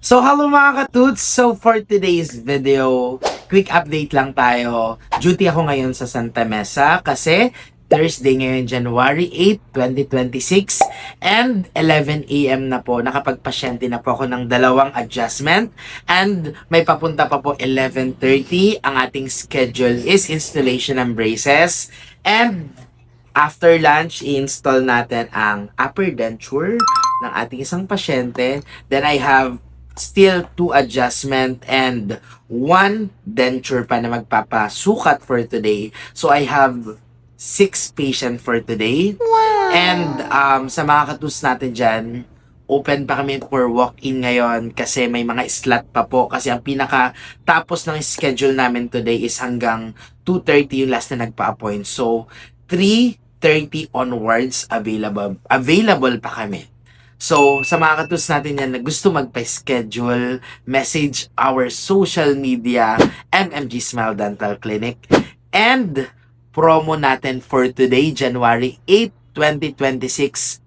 So, hello mga katuts! So, for today's video, quick update lang tayo. Duty ako ngayon sa Santa Mesa kasi Thursday ngayon, January 8, 2026 and 11 a.m. na po. Nakapagpasyente na po ako ng dalawang adjustment and may papunta pa po 11:30. Ang ating schedule is installation ng braces and after lunch, i-install natin ang upper denture ng ating isang pasyente. Then I have still 2 adjustment and 1 denture pa na magpapasukat for today. So I have 6 patient for today. Wow! And sa mga katus natin dyan, open pa kami for walk-in ngayon kasi may mga slot pa po. Kasi ang pinaka tapos ng schedule namin today is hanggang 2:30 yung last na nagpa-appoint. So 3:30 onwards available pa kami. So, sa mga katus natin yan na gusto magpa-schedule, message our social media, MMG Smile Dental Clinic. And, promo natin for today, January 8, 2026.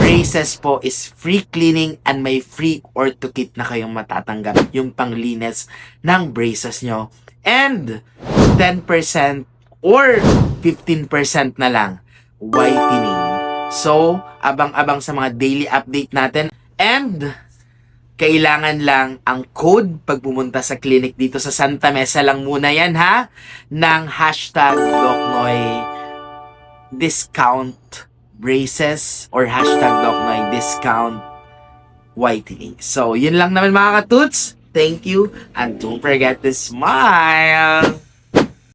Braces po is free cleaning and may free ortho kit na kayong matatanggap yung panglinis ng braces nyo. And, 10% or 15% na lang whitening. So, abang-abang sa mga daily update natin. And, kailangan lang ang code pag pumunta sa clinic dito sa Santa Mesa lang muna yan ha, ng hashtag Doknoy discount braces or hashtag Doknoy discount whitening. So, yun lang naman mga katuts. Thank you and don't forget to smile!